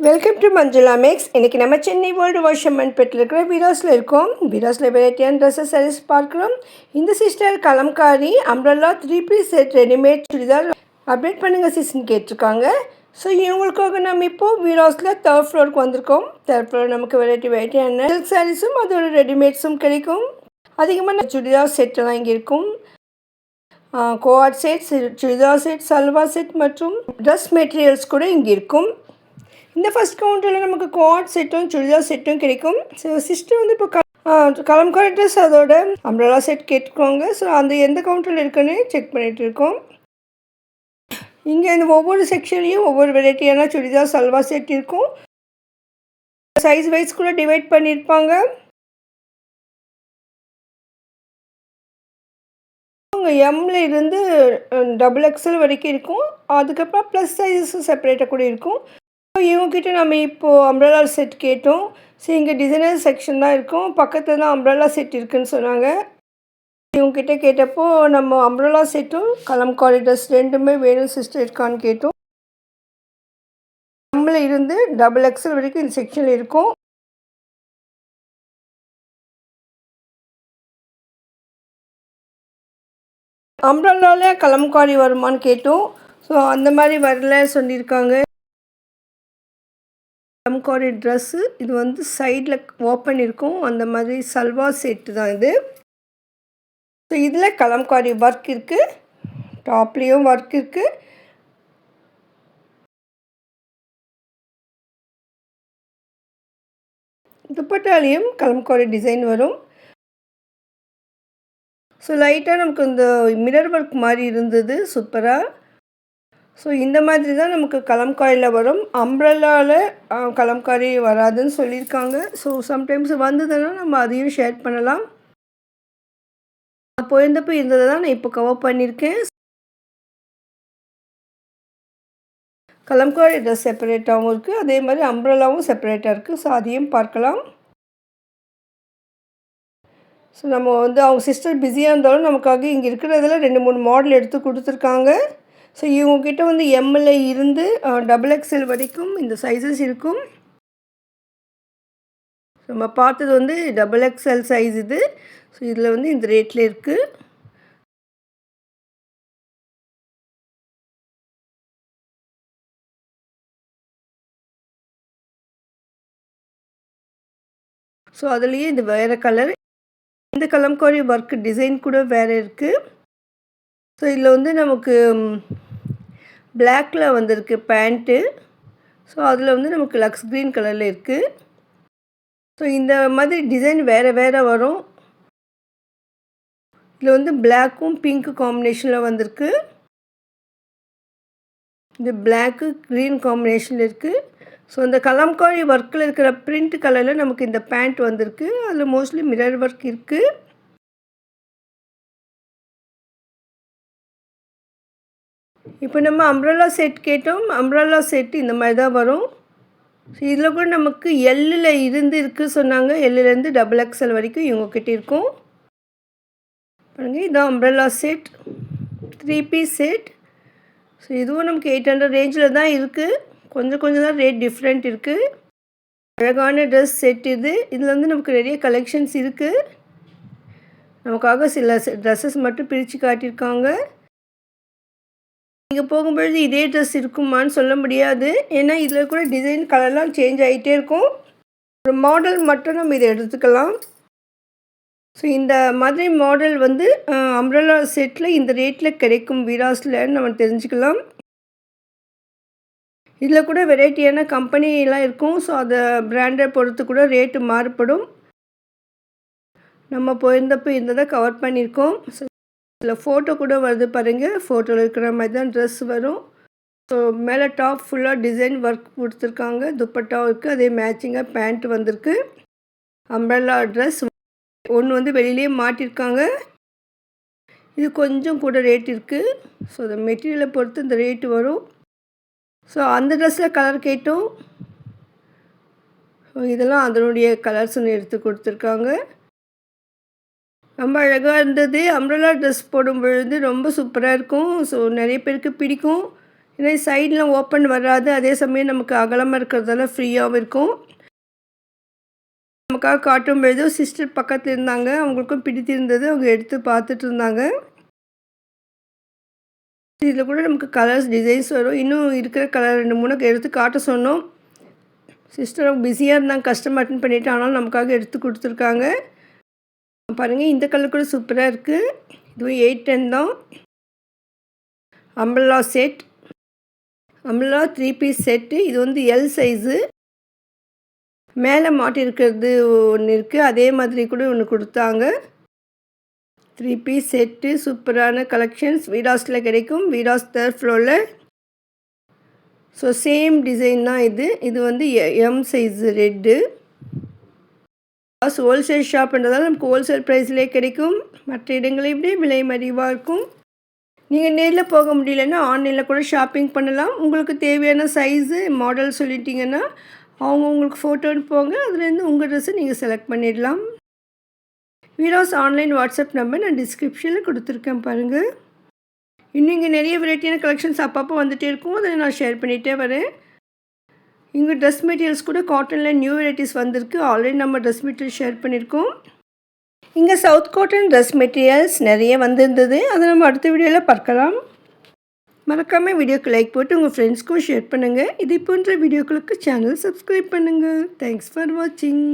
Welcome to Manjula maths. இன்றைக்கி நம்ம Chennai world washerman பெட்டில் இருக்கிற வீராஸில் இருக்கோம். வீராஸில் வெரைட்டியான ட்ரெஸ்ஸஸ் சாரீஸ் பார்க்குறோம். இந்த sister kalamkari umbrella 3 piece set readymade churidar update பண்ணுங்கள் சீசன் கேட்டிருக்காங்க. ஸோ இவங்களுக்காக நம்ம இப்போது வீராஸில் 3rd ஃப்ளோருக்கு வந்திருக்கோம். 3rd ஃப்ளோர் நமக்கு வெரைட்டியான சில்க் சாரீஸும் அதோட ரெடிமேட்ஸும் கிடைக்கும். அதிகமாக சுடிதார் செட்டெல்லாம் இங்கே இருக்கும். Co-ord set, churidar set, salwar set மற்றும் ட்ரெஸ் மெட்டீரியல்ஸ் கூட இங்கே இருக்கும். இந்த ஃபஸ்ட் கவுண்டரில் நமக்கு கோஆட் செட்டும் சுடிதார் செட்டும் கிடைக்கும். ஸோ சிஸ்டர் வந்து இப்போ கலம்காரி ட்ரெஸ் அதோட அம்ப்ரெல்லா செட் கேட்டுக்கோங்க. ஸோ அந்த எந்த கவுண்டரில் இருக்குன்னு செக் பண்ணிகிட்டு இருக்கோம். இங்கே இந்த ஒவ்வொரு செக்ஷன்லேயும் ஒவ்வொரு வெரைட்டியான சுடிதார் சல்வார் செட் இருக்கும். சைஸ் வைஸ் கூட டிவைட் பண்ணியிருப்பாங்க. எம்ல இருந்து XXL வரைக்கும் இருக்கும். அதுக்கப்புறம் ப்ளஸ் சைஸஸும் செப்பரேட்டாக கூட இருக்கும். இவங்ககிட்ட நம்ம இப்போது அம்ப்ரெல்லா செட் கேட்டோம். ஸோ இங்கே டிசைனர் செக்ஷன் தான் இருக்கும். பக்கத்தில் தான் அம்ப்ரெல்லா செட் இருக்குதுன்னு சொன்னாங்க. இவங்ககிட்ட கேட்டப்போ நம்ம அம்ப்ரெல்லா செட்டும் கலம்காரி ட்ரெஸ் ரெண்டுமே வேணும் சிஸ்டர் இருக்கான்னு கேட்டோம். எம்மில் இருந்து XXL வரைக்கும் இந்த செக்ஷனில் இருக்கும். அம்ப்ரெல்லாவில் கலம்காரி வருமானு கேட்டோம். ஸோ அந்த மாதிரி வரல சொல்லியிருக்காங்க. கலம்காரி ட்ரெஸ்ஸு இது வந்து சைடில் ஓப்பன் இருக்கும். அந்த மாதிரி சல்வார் செட்டு தான் இது. ஸோ இதில் கலம்காரி ஒர்க் இருக்குது. டாப்லேயும் ஒர்க் இருக்குது. துப்பட்டாலையும் கலம்காரி டிசைன் வரும். ஸோ லைட்டாக நமக்கு இந்த மிரர் ஒர்க் மாதிரி இருந்தது சூப்பராக. ஸோ இந்த மாதிரி தான் நமக்கு கலம்காரியில் வரும். அம்ப்ரெல்லாவில் கலம்காரி வராதுன்னு சொல்லியிருக்காங்க. ஸோ சம்டைம்ஸ் வந்ததுன்னா நம்ம அதையும் ஷேர் பண்ணலாம். போயிருந்தப்போ இருந்ததை தான் நான் இப்போ கவர் பண்ணியிருக்கேன். கலம்காரி ட்ரெஸ் செப்பரேட்டாகவும் இருக்குது. அதே மாதிரி அம்ப்ரெல்லாவும் செப்பரேட்டாக இருக்குது. ஸோ அதையும் பார்க்கலாம். ஸோ நம்ம வந்து அவங்க சிஸ்டர் பிஸியாக இருந்தாலும் நமக்காக இங்கே இருக்கிறதுல 2-3 மாடல் எடுத்து கொடுத்துருக்காங்க. ஸோ இவங்கக்கிட்ட வந்து எம்மில் இருந்து XXL வரைக்கும் இந்த சைஸஸ் இருக்கும். நம்ம பார்த்தது வந்து XXL சைஸ் இது. ஸோ இதில் வந்து இந்த ரேட்டில் இருக்குது. ஸோ அதுலேயே இது வேறு கலர். இந்த கலம்காரி ஒர்க் டிசைன் கூட வேறு இருக்குது. ஸோ இதில் வந்து நமக்கு பிளாக்கில் வந்திருக்கு பேண்ட்டு. ஸோ அதில் வந்து நமக்கு லக்ஸ் க்ரீன் கலரில் இருக்குது. ஸோ இந்த மாதிரி டிசைன் வேறு வரும். இதில் வந்து பிளாக்கும் பிங்க்கு காம்பினேஷனில் வந்திருக்கு. இந்த பிளாக்கு க்ரீன் காம்பினேஷனில் இருக்குது. ஸோ இந்த கலம்காரி ஒர்க்கில் இருக்கிற பிரிண்ட் கலரில் நமக்கு இந்த பேண்ட் வந்திருக்கு. அதில் மோஸ்ட்லி மிரர் ஒர்க் இருக்குது. இப்போ நம்ம அம்ப்ரெல்லா செட் கேட்டோம். அம்ப்ரெல்லா செட் இந்த மாதிரி தான் வரும். ஸோ இதில் கூட நமக்கு எல்லில் இருந்து இருக்குது சொன்னாங்க. எல்லுலேருந்து XXL வரைக்கும் இவங்கக்கிட்ட இருக்கும். பாருங்கள், இதுதான் umbrella set 3 piece set. So இதுவும் நமக்கு 800 ரேஞ்சில் தான் இருக்குது. கொஞ்சம் தான் ரேட் டிஃப்ரெண்ட் இருக்குது. அழகான ட்ரெஸ் செட் இது. இதில் வந்து நமக்கு நிறைய கலெக்ஷன்ஸ் இருக்குது. நமக்காக சில ட்ரெஸ்ஸஸ் மட்டும் பிரித்து காட்டியிருக்காங்க. நீங்கள் போகும்பொழுது இதே ட்ரெஸ் இருக்குமான்னு சொல்ல முடியாது. ஏன்னா இதில் கூட டிசைன் கலர்லாம் சேஞ்ச் ஆகிட்டே இருக்கும். ஒரு மாடல் மட்டும் நம்ம இதை எடுத்துக்கலாம். ஸோ இந்த மாதிரி மாடல் வந்து அம்ப்ரெல்லா செட்டில் இந்த ரேட்டில் கிடைக்கும் வீராஸில் நம்ம தெரிஞ்சுக்கலாம். இதில் கூட வெரைட்டியான கம்பெனிலாம் இருக்கும். ஸோ அதை பிராண்டை பொறுத்து கூட ரேட்டு மாறுபடும். நம்ம போயிருந்தப்போ இருந்ததை கவர் பண்ணியிருக்கோம். ஸோ இதில் ஃபோட்டோ கூட வருது பாருங்கள். ஃபோட்டோவில் இருக்கிற மாதிரி தான் ட்ரெஸ் வரும். ஸோ மேலே டாப் ஃபுல்லாக டிசைன் ஒர்க் கொடுத்துருக்காங்க. துப்பட்டாவும் இருக்குது. அதே மேட்சிங்காக பேண்ட் வந்திருக்கு. அம்ப்ரெல்லா ட்ரெஸ் ஒன்று வந்து வெளியிலே மாட்டியிருக்காங்க. இது கொஞ்சம் கூட ரேட் இருக்குது. ஸோ இந்த மெட்டீரியலை பொறுத்து இந்த ரேட்டு வரும். ஸோ அந்த ட்ரெஸ்ஸில் கலர் கேட்டோம். ஸோ இதெல்லாம் அதனுடைய கலர்ஸ்ன்னு எடுத்து கொடுத்துருக்காங்க. ரொம்ப அழகாக இருந்தது. அம்ப்ரெல்லா ட்ரெஸ் போடும் பொழுது ரொம்ப சூப்பராக இருக்கும். ஸோ நிறைய பேருக்கு பிடிக்கும். ஏன்னா சைடெலாம் ஓப்பன் வராது, அதே சமயம் நமக்கு அகலமாக இருக்கிறதால ஃப்ரீயாகவும் இருக்கும். நமக்காக காட்டும் பொழுது சிஸ்டர் பக்கத்தில் இருந்தாங்க, அவங்களுக்கும் பிடித்திருந்தது, அவங்க எடுத்து பார்த்துட்டு இருந்தாங்க. இதில் கூட நமக்கு கலர்ஸ் டிசைன்ஸ் வரும். இன்னும் இருக்கிற கலர் 2 3 எடுத்து காட்ட சொன்னோம். சிஸ்டர் அவங்க பிஸியாக இருந்தாங்க, கஸ்டமர் அட்டெண்ட் பண்ணிவிட்டு, ஆனாலும் நமக்காக எடுத்து கொடுத்துருக்காங்க. பாருங்கள், இந்த கலர் கூட சூப்பராக இருக்குது. இதுவும் 810 தான். Umbrella set, umbrella 3 piece set. இது வந்து எல் சைஸு. மேலே மாட்டியிருக்கிறது ஒன்று இருக்குது, அதே மாதிரி கூட ஒன்று கொடுத்தாங்க. 3 பீஸ் செட்டு, சூப்பரான கலெக்ஷன்ஸ் வீடாஸில் கிடைக்கும். வீடாஸ் 3rd ஃப்ளோரில். ஸோ சேம் டிசைன் தான் இது. இது வந்து எம் சைஸு ரெட்டு. ஹோல்சேல் ஷாப்ன்றதால நமக்கு ஹோல்சேல் ப்ரைஸ்லேயே கிடைக்கும். மற்ற இடங்களை விட விலை மலிவாக இருக்கும். நீங்கள் நேரில் போக முடியலன்னா ஆன்லைனில் கூட ஷாப்பிங் பண்ணலாம். உங்களுக்கு தேவையான சைஸு மாடல் சொல்லிட்டீங்கன்னா அவங்க உங்களுக்கு ஃபோட்டோ அனுப்புவாங்க. அதுலேருந்து உங்கள் ட்ரெஸ்ஸை நீங்கள் செலக்ட் பண்ணிடலாம். வீடாஸ் ஆன்லைன் வாட்ஸ்அப் நம்பர் நான் டிஸ்கிரிப்ஷனில் கொடுத்துருக்கேன் பாருங்கள். இன்னும் இங்கே நிறைய வெரைட்டியான கலெக்ஷன்ஸ் அப்பப்போ வந்துகிட்டே இருக்கும், அதை நான் ஷேர் பண்ணிகிட்டே வரேன். இங்கே ட்ரெஸ் மெட்டீரியல்ஸ் கூட காட்டனில் நியூ வெரைட்டிஸ் வந்திருக்கு. ஆல்ரெடி நம்ம ட்ரெஸ் மெட்டீரியல் ஷேர் பண்ணியிருக்கோம். இங்கே சவுத் காட்டன் ட்ரெஸ் மெட்டீரியல்ஸ் நிறைய வந்திருந்தது, அதை நம்ம அடுத்த வீடியோவில் பார்க்கலாம். மறக்காமல் வீடியோக்கு லைக் போட்டு உங்கள் ஃப்ரெண்ட்ஸ்க்கும் ஷேர் பண்ணுங்கள். இது போன்ற வீடியோக்களுக்கு சேனல் சப்ஸ்கிரைப் பண்ணுங்கள். தேங்க்ஸ் ஃபார் வாட்சிங்.